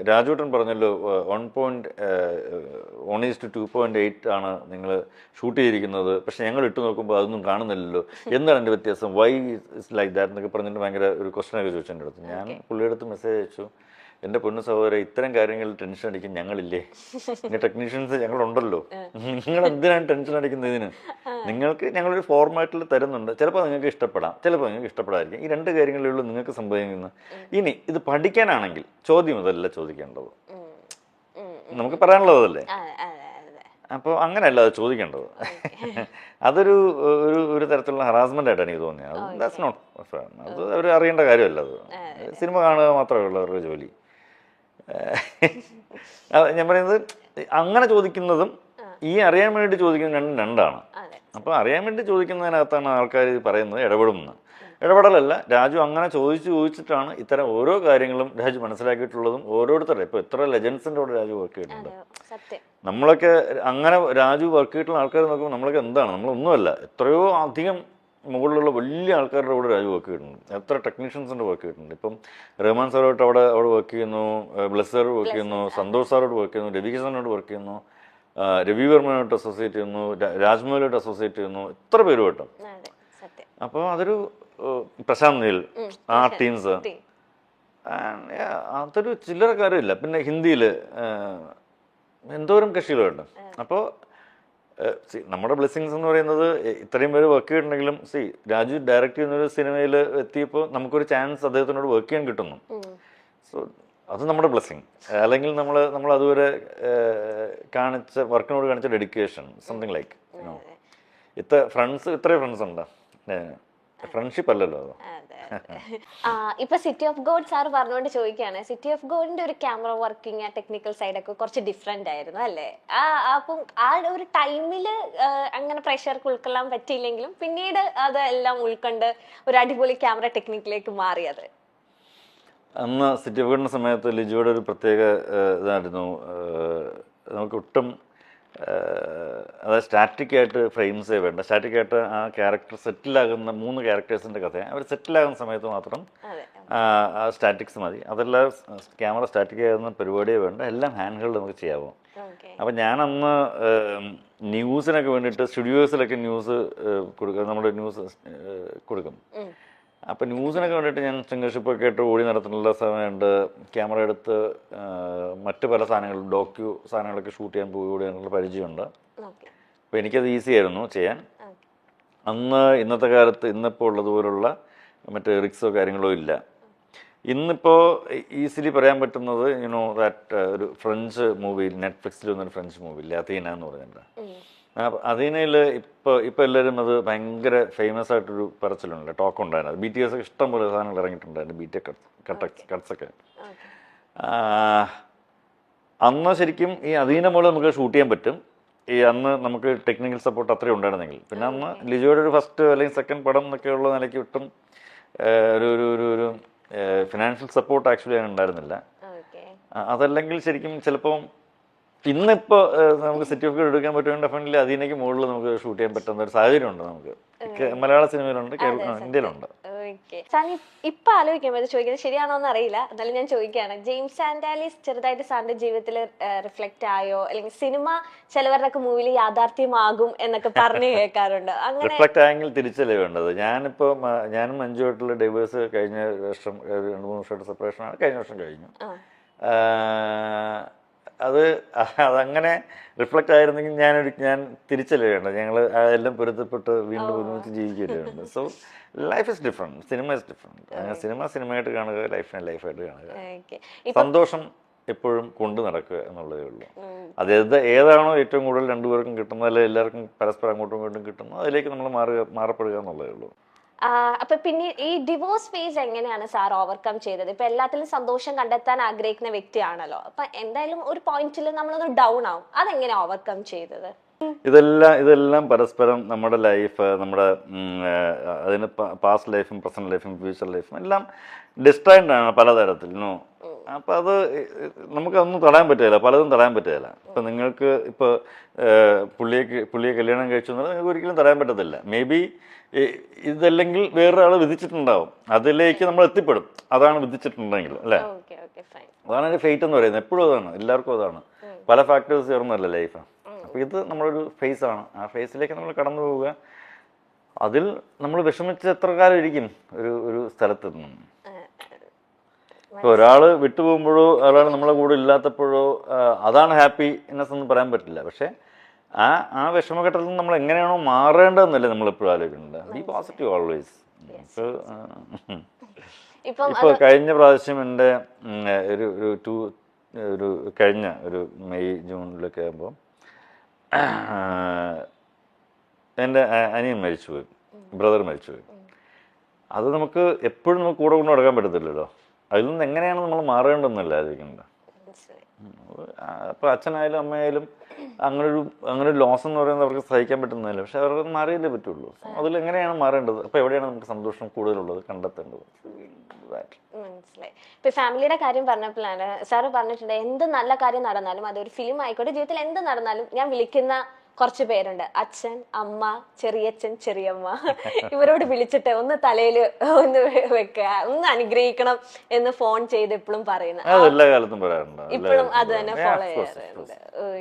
രാജുവേട്ടൻ പറഞ്ഞല്ലോ 1:2.8 ആണ് നിങ്ങൾ ഷൂട്ട് ചെയ്തിരിക്കുന്നത്, പക്ഷെ ഞങ്ങൾ ഇട്ട് നോക്കുമ്പോൾ അതൊന്നും കാണുന്നില്ലല്ലോ, എന്താണ് എൻ്റെ വ്യത്യാസം, വൈ ഇസ് ലൈക്ക് ദാറ്റ് എന്നൊക്കെ പറഞ്ഞിട്ട് ഭയങ്കര ഒരു ക്വസ്റ്റനൊക്കെ ചോദിച്ചു എൻ്റെ അടുത്ത്. ഞാൻ പുള്ളിയുടെ അടുത്ത് മെസ്സേജ് അയച്ചു, എൻ്റെ പൊന്നു സഹോദരൻ ഇത്തരം കാര്യങ്ങളിൽ ടെൻഷൻ അടിക്കും ഞങ്ങളില്ലേ, ഇനി ടെക്നീഷ്യൻസ് ഞങ്ങളുണ്ടല്ലോ, നിങ്ങൾ എന്തിനാണ് ടെൻഷൻ അടിക്കുന്നത് ഇതിന്? നിങ്ങൾക്ക് ഞങ്ങളൊരു ഫോർമാറ്റിൽ തരുന്നുണ്ട്, ചിലപ്പോൾ നിങ്ങൾക്ക് ഇഷ്ടപ്പെടാം, ചിലപ്പോൾ നിങ്ങൾക്ക് ഇഷ്ടപ്പെടാതിരിക്കും. ഈ രണ്ട് കാര്യങ്ങളിലുള്ള നിങ്ങൾക്ക് സംഭവിക്കുന്നത്. ഇനി ഇത് പഠിക്കാനാണെങ്കിൽ ചോദ്യം ഇതല്ല ചോദിക്കേണ്ടത്, നമുക്ക് പറയാനുള്ളതല്ലേ. അപ്പോൾ അങ്ങനെയല്ല അത് ചോദിക്കേണ്ടത്. അതൊരു ഒരു തരത്തിലുള്ള ഹറാസ്മെന്റ് ആയിട്ടാണ് എനിക്ക് തോന്നിയത്. അത് ദാറ്റ്സ് നോട്ട് ഫെയർ. അത് അവർ അറിയേണ്ട കാര്യമല്ല. അത് സിനിമ കാണുക മാത്രമേ ഉള്ളൂ അവരുടെ ജോലി. ഞാൻ പറയുന്നത് അങ്ങനെ ചോദിക്കുന്നതും ഈ അറിയാൻ വേണ്ടി ചോദിക്കുന്നതും രണ്ടും രണ്ടാണ്. അപ്പോൾ അറിയാൻ വേണ്ടി ചോദിക്കുന്നതിനകത്താണ് ആൾക്കാർ പറയുന്നത് ഇടപെടുന്നത്. ഇടപെടലല്ല, രാജു അങ്ങനെ ചോദിച്ചിട്ടാണ് ഇത്തരം ഓരോ കാര്യങ്ങളും രാജു മനസ്സിലാക്കിയിട്ടുള്ളതും. ഓരോരുത്തരുടെ ഇപ്പോൾ എത്ര ലെജൻസിൻ്റെ കൂടെ രാജു വർക്ക് ചെയ്തിട്ടുണ്ട്. നമ്മളൊക്കെ അങ്ങനെ രാജു വർക്ക് ചെയ്തിട്ടുള്ള ആൾക്കാർ നോക്കുമ്പോൾ നമ്മളൊക്കെ എന്താണ്, നമ്മളൊന്നുമല്ല, എത്രയോ അധികം മുകളിലുള്ള വലിയ ആൾക്കാരുടെ കൂടെ രാജു വർക്ക് ചെയ്തിട്ടുണ്ട്. എത്ര ടെക്നീഷ്യൻസിൻ്റെ വർക്ക് ചെയ്തിട്ടുണ്ട്. ഇപ്പം റഹ്മാൻ സാറോട്ട് അവിടെ വർക്ക് ചെയ്യുന്നു, ബ്ലസ് സാറോട് വർക്ക് ചെയ്യുന്നു, സന്തോഷ് സാറോട് വർക്ക് ചെയ്യുന്നു, രവി കിഷനോട് വർക്ക് ചെയ്യുന്നു, രവി വർമ്മയോട്ട് അസോസിയേറ്റ് ചെയ്യുന്നു, രാജ്മോഹനോട്ട് അസോസിയേറ്റ് ചെയ്യുന്നു, എത്ര പേരും കേട്ടോ. അപ്പോൾ അതൊരു പ്രശാന്ത് നീൽ, ആ ടീംസ്, അതൊരു ചില്ലറ കാര്യമില്ല. പിന്നെ ഹിന്ദിയിൽ എന്തോരം കക്ഷികളുണ്ട്. അപ്പോൾ നമ്മുടെ ബ്ലെസ്സിങ്സ് എന്ന് പറയുന്നത് ഇത്രയും പേര് വർക്ക് ചെയ്തിട്ടുണ്ടെങ്കിലും രാജു ഡയറക്റ്റ് ചെയ്യുന്നൊരു സിനിമയിൽ എത്തിയപ്പോൾ നമുക്കൊരു ചാൻസ് അദ്ദേഹത്തിനോട് വർക്ക് ചെയ്യാൻ കിട്ടുന്നു. സോ അത് നമ്മുടെ ബ്ലെസ്സിങ്. അല്ലെങ്കിൽ നമ്മൾ അതുവരെ വർക്കിനോട് കാണിച്ച ഡെഡിക്കേഷൻ, സംതിങ് ലൈക്ക് ഇത്രയും ഫ്രണ്ട്സ് ഉണ്ടോ, ഫ്രണ്ട്ഷിപ്പ് അല്ലല്ലോ അത്. ഇപ്പൊ സിറ്റി ഓഫ് ഗോഡ് സാർ പറഞ്ഞുകൊണ്ട് ചോദിക്കുകയാണ്, സിറ്റി ഓഫ് ഗോഡിന്റെ ഒരു ക്യാമറ വർക്കിംഗ് ടെക്നിക്കൽ സൈഡൊക്കെ കുറച്ച് ഡിഫറെന്റ് ആയിരുന്നു അല്ലേ? അപ്പം ആ ഒരു ടൈമില് അങ്ങനെ പ്രഷർക്ക് ഉൾക്കൊള്ളാൻ പറ്റിയില്ലെങ്കിലും പിന്നീട് അത് എല്ലാം ഉൾക്കൊണ്ട് ഒരു അടിപൊളി ക്യാമറ ടെക്നിക്കിലേക്ക് മാറിയത്. അന്ന് സിറ്റി ഓഫ് ഗോഡിന്റെ സമയത്ത് ലിജോയുടെ ഒരു പ്രത്യേക ഇതായിരുന്നു, നമുക്ക് ഒട്ടും അതായത് സ്റ്റാറ്റിക്കായിട്ട് ഫ്രെയിംസേ വേണ്ട. സ്റ്റാറ്റിക്കായിട്ട് ആ ക്യാരക്ടർ സെറ്റിലാകുന്ന 3 ക്യാരക്ടേഴ്സിൻ്റെ കഥ അവർ സെറ്റിലാകുന്ന സമയത്ത് മാത്രം ആ സ്റ്റാറ്റിക്സ് മതി. അതെല്ലാം ക്യാമറ സ്റ്റാറ്റിക് ആകുന്ന പരിപാടിയേ വേണ്ട, എല്ലാം ഹാൻഡ് ഹെൽഡ് നമുക്ക് ചെയ്യാമോ. അപ്പം ഞാനന്ന് ന്യൂസിനൊക്കെ വേണ്ടിയിട്ട് സ്റ്റുഡിയോസിലൊക്കെ ന്യൂസ് കൊടുക്കും, നമ്മുടെ ന്യൂസ് കൊടുക്കും. അപ്പം ന്യൂസിനൊക്കെ വേണ്ടിയിട്ട് ഞാൻ സിംഗർഷിപ്പൊക്കെ ആയിട്ട് ഓടി നടത്തുന്നുള്ള സമയമുണ്ട്. ക്യാമറ എടുത്ത് മറ്റ് പല സാധനങ്ങളും സാധനങ്ങളൊക്കെ ഷൂട്ട് ചെയ്യാൻ ഓടി എന്നുള്ള പരിചയമുണ്ട്. അപ്പോൾ എനിക്കത് ഈസി ആയിരുന്നു ചെയ്യാൻ. അന്ന് ഇന്നത്തെ കാലത്ത് ഇന്നിപ്പോൾ ഉള്ളതുപോലുള്ള മറ്റ് റിക്സോ കാര്യങ്ങളോ ഇല്ല. ഇന്നിപ്പോൾ ഈസിലി പറയാൻ പറ്റുന്നത് ദാറ്റ് ഒരു ഫ്രഞ്ച് മൂവിയിൽ നെറ്റ്ഫ്ലിക്സിൽ വന്നൊരു ഫ്രഞ്ച് മൂവിയിൽ അഥീന എന്ന് പറഞ്ഞിട്ടുണ്ട്. അഥീനയിൽ ഇപ്പോൾ എല്ലാവരും അത് ഭയങ്കര ഫേമസ് ആയിട്ടൊരു പറച്ചിലുണ്ട്, ടോക്ക് ഉണ്ടായിരുന്നു. BTS ഒക്കെ ഇഷ്ടം പോലെ സാധനങ്ങൾ ഇറങ്ങിയിട്ടുണ്ടായിരുന്നു, BTS കട്ട്സൊക്കെ. അന്ന് ശരിക്കും ഈ അധീന മൂലം നമുക്ക് ഷൂട്ട് ചെയ്യാൻ പറ്റും. അന്ന് നമുക്ക് ടെക്നിക്കൽ സപ്പോർട്ട് അത്രയും ഉണ്ടായിരുന്നെങ്കിൽ. പിന്നെ അന്ന് ലിജോയുടെ ഒരു ഫസ്റ്റ് അല്ലെങ്കിൽ സെക്കൻഡ് പടം എന്നൊക്കെയുള്ള നിലയ്ക്ക് ഒട്ടും ഒരു ഫിനാൻഷ്യൽ സപ്പോർട്ട് ആക്ച്വലി അങ്ങനെ ഉണ്ടായിരുന്നില്ല. അതല്ലെങ്കിൽ ശരിക്കും ചിലപ്പോൾ ഇന്നിപ്പോൾ നമുക്ക് സിറ്റി ഓഫ് ഗോഡ് എടുക്കാൻ പറ്റുമെങ്കിൽ ഡെഫിനറ്റ്ലി അതിനേക്ക് മുകളിൽ നമുക്ക് ഷൂട്ട് ചെയ്യാൻ പറ്റുന്ന ഒരു സാഹചര്യമുണ്ട്. നമുക്ക് മലയാള സിനിമയിലുണ്ട്, ഇന്ത്യയിലുണ്ട്. ഇപ്പൊ ആലോചിക്കുമ്പോൾ ഇത് ചോദിക്കുന്നത് ശരിയാണോ എന്ന് അറിയില്ല, എന്നാലും ഞാൻ ചോദിക്കുകയാണ്, ജെയിംസ് ആൻഡാലിസ് ചെറുതായിട്ട് സാറിന്റെ ജീവിതത്തിൽ റിഫ്ലക്ട് ആയോ, അല്ലെങ്കിൽ സിനിമ ചിലവരുടെ മൂവിയിൽ യാഥാർത്ഥ്യമാകും എന്നൊക്കെ പറഞ്ഞു കേൾക്കാറുണ്ട്. അങ്ങനെ റിഫ്ലക്ട് ആയെങ്കിൽ തിരിച്ചല്ലേ വേണ്ടത്. ഞാനും മഞ്ജുവായിട്ടുള്ള ഡൈവേഴ്സ് കഴിഞ്ഞ വർഷം 2-3 വർഷമായിട്ട് സെപ്പറേഷനാണ്, കഴിഞ്ഞ വർഷം കഴിഞ്ഞു. അതങ്ങനെ റിഫ്ലക്റ്റ് ആയിരുന്നെങ്കിൽ ഞാൻ തിരിച്ചല്ലേ വേണ്ടത്. ഞങ്ങൾ അതെല്ലാം പൊരുത്തപ്പെട്ട് വീണ്ടും ഒരുമിച്ച് ജീവിക്കുകയുണ്ട്. So life is different, cinema is different. സിനിമയായിട്ട് കാണുക, ലൈഫായിട്ട് കാണുക. സന്തോഷം എപ്പോഴും കൊണ്ടു നടക്കുക എന്നുള്ളതേ ഉള്ളൂ. ഏതാണോ ഏറ്റവും കൂടുതൽ രണ്ടുപേർക്കും കിട്ടുന്നത്, അല്ലെങ്കിൽ എല്ലാവർക്കും പരസ്പരം അങ്ങോട്ടും ഇങ്ങോട്ടും കിട്ടുന്നത്, അതിലേക്ക് നമ്മൾ മാറപ്പെടുക എന്നുള്ളതേ ഉള്ളൂ. അപ്പൊ പിന്നെ ഈ ഡിവോഴ്സ് ഫേസ് എങ്ങനെയാണ് സാർ ഓവർകം ചെയ്തത്? ഇപ്പൊ എല്ലാത്തിലും സന്തോഷം കണ്ടെത്താൻ ആഗ്രഹിക്കുന്ന വ്യക്തിയാണല്ലോ, അപ്പൊ എന്തായാലും ഒരു പോയിന്റിൽ നമ്മളൊന്ന് ഡൗൺ ആവും, അതെങ്ങനെ ഓവർകം ചെയ്തത്? ഇതെല്ലാം പരസ്പരം നമ്മുടെ ലൈഫ്, നമ്മുടെ അതിന് പാസ്റ്റ് ലൈഫും പ്രസന്റ് ലൈഫും ഫ്യൂച്ചർ ലൈഫും എല്ലാം ഡിസ്ട്രൈൻഡ് ആണ് പലതരത്തിലും. അപ്പം അത് നമുക്കൊന്നും തടയാൻ പറ്റുകയില്ല, പലതും തടയാൻ പറ്റുകയില്ല. ഇപ്പം നിങ്ങൾക്ക് ഇപ്പോൾ പുള്ളിയെ കല്യാണം കഴിച്ചു എന്നുള്ളത് നിങ്ങൾക്ക് ഒരിക്കലും തടയാൻ പറ്റത്തില്ല. മേ ബി ഇതല്ലെങ്കിൽ വേറൊരാൾ വിധിച്ചിട്ടുണ്ടാവും, അതിലേക്ക് നമ്മൾ എത്തിപ്പെടും. അതാണ് വിധിച്ചിട്ടുണ്ടെങ്കിൽ അല്ലേ, അതാണ് ഒരു ഫേറ്റ് എന്ന് പറയുന്നത്. എപ്പോഴും അതാണ്, എല്ലാവർക്കും അതാണ്. പല ഫാക്ടേഴ്സ് ചേർന്നല്ലേ ലൈഫ്. അപ്പോൾ ഇത് നമ്മളൊരു ഫേസാണ്, ആ ഫേസിലേക്ക് നമ്മൾ കടന്നു പോവുക. അതിൽ നമ്മൾ വിഷമിച്ച് എത്ര കാലം ഇരിക്കും ഒരു സ്ഥലത്ത് നിന്നും. ഇപ്പോൾ ഒരാൾ വിട്ടുപോകുമ്പോഴോ ഒരാൾ നമ്മളെ കൂടെ ഇല്ലാത്തപ്പോഴോ അതാണ് ഹാപ്പിനെസ് എന്ന് പറയാൻ പറ്റില്ല. പക്ഷെ ആ വിഷമഘട്ടത്തിൽ നിന്ന് നമ്മൾ എങ്ങനെയാണോ മാറേണ്ടതെന്നല്ലേ നമ്മളെപ്പോഴും ആലോചിക്കുന്നുണ്ട്. B positive always. ഇപ്പോൾ കഴിഞ്ഞ പ്രാവശ്യം എൻ്റെ ഒരു കഴിഞ്ഞ ഒരു മെയ് ജൂണിലൊക്കെ ആകുമ്പോൾ എൻ്റെ അനിയൻ മരിച്ചുപോയി, ബ്രദർ മരിച്ചുപോയി. അത് നമുക്ക് എപ്പോഴും നമുക്ക് കൂടെ കൊണ്ട് നടക്കാൻ പറ്റത്തില്ലല്ലോ. അതിൽ നിന്ന് എങ്ങനെയാണ് നമ്മൾ മാറേണ്ടതെന്നല്ല ആലോചിക്കുന്നത്. അപ്പോൾ അച്ഛനായാലും അമ്മയായാലും അങ്ങനൊരു ലോസ് എന്ന് പറയുന്നത് അവർക്ക് സഹിക്കാൻ പറ്റുന്നതല്ല. പക്ഷെ അവർക്ക് മാറിയല്ലേ പറ്റുള്ളൂ. അതിൽ എങ്ങനെയാണ് മാറേണ്ടത്, അപ്പോൾ എവിടെയാണ് നമുക്ക് സന്തോഷം കൂടുതലുള്ളത് കണ്ടെത്തേണ്ടത്. മനസ്സിലായി. ഇപ്പൊ ഫാമിലിയുടെ കാര്യം പറഞ്ഞപ്പോഴാണ് സാറ് പറഞ്ഞിട്ടുണ്ട്, എന്ത് നല്ല കാര്യം നടന്നാലും അതൊരു ഫിലിം ആയിക്കോട്ടെ, ജീവിതത്തിൽ എന്ത് നടന്നാലും ഞാൻ വിളിക്കുന്ന കുറച്ച് പേരുണ്ട്. അച്ഛൻ, അമ്മ, ചെറിയച്ഛൻ, ചെറിയമ്മ. ഇവരോട് വിളിച്ചിട്ട് ഒന്ന് തലയില് ഒന്ന് വെക്കുക, ഒന്ന് അനുഗ്രഹിക്കണം എന്ന് ഫോൺ ചെയ്ത് എപ്പോഴും പറയുന്നത് എല്ലാ കാലത്തും പറയാറുണ്ട്. ഇപ്പോഴും അത് തന്നെ ഫോളോ ചെയ്യാറുണ്ട്.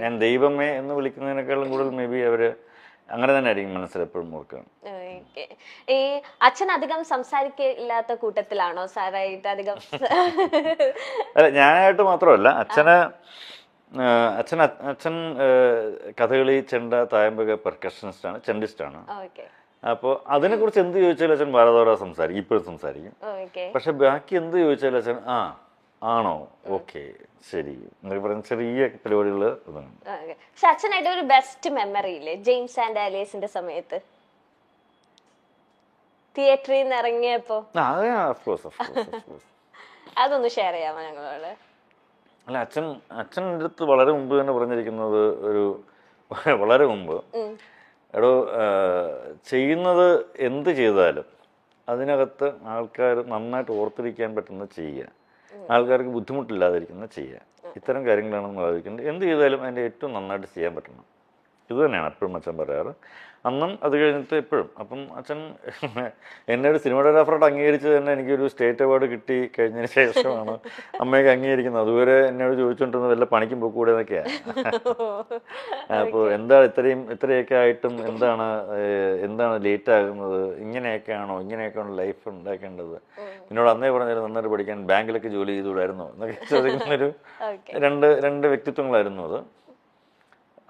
ഞാൻ ദൈവമേ എന്ന് വിളിക്കുന്നതിനേക്കാളും കൂടുതൽ മേ ബി അവര് അങ്ങനെ തന്നെ ആയിരിക്കും മനസ്സിലെപ്പോഴും ഓർക്കുക. ഈ അച്ഛൻ അധികം സംസാരിക്കില്ലാത്ത കൂട്ടത്തിലാണോ സാറായിട്ട് അധികം? അല്ല, ഞാനായിട്ട് മാത്രമല്ല, അച്ഛൻ കഥകളി, ചെണ്ട, തായമ്പക പെർക്കഷനിസ്റ്റാണ്, ചെണ്ടിസ്റ്റാണ്. അപ്പോൾ അതിനെക്കുറിച്ച് എന്ത് ചോദിച്ചാലും അച്ഛൻ ഭാരതോടെ സംസാരിക്കും, ഇപ്പോഴും സംസാരിക്കും. പക്ഷെ ബാക്കി എന്ത് ചോദിച്ചാലും അച്ഛൻ ആണോ, ഓക്കെ, ശരി എന്നൊക്കെ പറയുന്ന ചെറിയ പരിപാടികൾ. പക്ഷെ അച്ഛനായിട്ട് ഒരു ബെസ്റ്റ് മെമ്മറി ഇല്ലേ ജെയിംസ് ആൻഡ് ആലിയസിന്റെ സമയത്ത് തിയേറ്ററിൽ നിന്ന് ഇറങ്ങിയപ്പോ? അതൊന്ന് ഷെയർ ചെയ്യാമോ ഞങ്ങളോട്? അല്ല, അച്ഛൻ്റെ അടുത്ത് വളരെ മുമ്പ് തന്നെ പറഞ്ഞിരിക്കുന്നത്, വളരെ മുമ്പ്, എടോ ചെയ്യുന്നത് എന്ത് ചെയ്താലും അതിനകത്ത് ആൾക്കാർ നന്നായിട്ട് ഓർത്തിരിക്കാൻ പറ്റുന്നത് ചെയ്യുക, ആൾക്കാർക്ക് ബുദ്ധിമുട്ടില്ലാതിരിക്കുന്നത് ചെയ്യുക. ഇത്തരം കാര്യങ്ങളാണെന്ന് ആലോചിക്കുന്നത്. എന്ത് ചെയ്താലും അതിൻ്റെ ഏറ്റവും നന്നായിട്ട് ചെയ്യാൻ പറ്റണം. ഇത് തന്നെയാണ് എപ്പോഴും അച്ഛൻ പറയാറ്. അന്നും അത് കഴിഞ്ഞിട്ട് എപ്പോഴും. അപ്പം അച്ഛൻ എന്നെ ഒരു സിനിമാറ്റോഗ്രാഫറായിട്ട് അംഗീകരിച്ചത് തന്നെ എനിക്കൊരു സ്റ്റേറ്റ് അവാർഡ് കിട്ടി കഴിഞ്ഞതിന് ശേഷമാണ് അമ്മയൊക്കെ അംഗീകരിക്കുന്നത്. അതുവരെ എന്നോട് ചോദിച്ചുകൊണ്ടിരുന്നത് വല്ല പണിക്കും പോക്കൂടെ എന്നൊക്കെയാണ്. അപ്പോൾ എന്താണ് ഇത്രയൊക്കെ ആയിട്ടും എന്താണ് ലേറ്റ് ആകുന്നത്, ഇങ്ങനെയൊക്കെയാണോ ലൈഫ് ഉണ്ടാക്കേണ്ടത്, എന്നോട് അന്നേ പറഞ്ഞാൽ നന്നായിട്ട് പഠിക്കാൻ ബാങ്കിലൊക്കെ ജോലി ചെയ്തുകൂടായിരുന്നോ എന്നൊക്കെ ചോദിക്കുന്നൊരു രണ്ട് വ്യക്തിത്വങ്ങളായിരുന്നു അത്.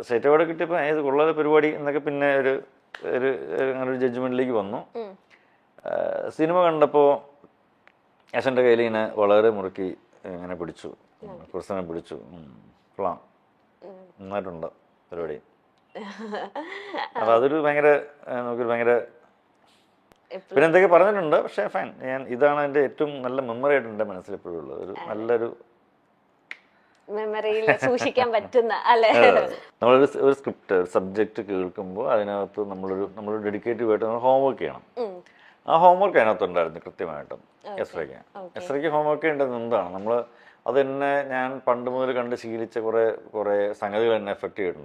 സ്റ്റേറ്റ് അവാർഡ് കിട്ടിയപ്പോൾ ഇത് കൊള്ളാതെ പരിപാടി എന്നൊക്കെ പിന്നെ അങ്ങനെ ഒരു ജഡ്ജ്മെന്റിലേക്ക് വന്നു. സിനിമ കണ്ടപ്പോൾ അച്ഛൻ്റെ കയ്യിൽ ഇങ്ങനെ വളരെ മുറുക്കി ഇങ്ങനെ പിടിച്ചു, കുറച്ച് സമയം പിടിച്ചു. കൊള്ളാം, നന്നായിട്ടുണ്ട് പരിപാടി. അപ്പൊ അതൊരു നമുക്കൊരു ഭയങ്കര പിന്നെ എന്തൊക്കെ പറഞ്ഞിട്ടുണ്ട്. പക്ഷേ ഫൈൻ, ഇതാണ് എൻ്റെ ഏറ്റവും നല്ല മെമ്മറി ആയിട്ട് എൻ്റെ മനസ്സിലെപ്പോഴും ഉള്ളത്. ഒരു നല്ലൊരു മെമ്മറിയിൽ സൂക്ഷിക്കാൻ പറ്റുന്ന അല്ലേ? നമ്മളൊരു സ്ക്രിപ്റ്റ്, ഒരു സബ്ജക്റ്റ് കേൾക്കുമ്പോൾ അതിനകത്ത് നമ്മളൊരു ഡെഡിക്കേറ്റീവ് ആയിട്ട് നമ്മൾ ഹോംവർക്ക് ചെയ്യണം. ആ ഹോംവർക്ക് അതിനകത്തുണ്ടായിരുന്നു കൃത്യമായിട്ടും. എസ്രയ്ക്ക് ഹോംവർക്ക് ഉണ്ടെന്ന് എന്താണ് അത് തന്നെ ഞാൻ പണ്ട് മുതൽ കണ്ട് ശീലിച്ച കുറേ സംഗതികൾ എന്നെ എഫക്റ്റ് ചെയ്തിട്ടുണ്ട്.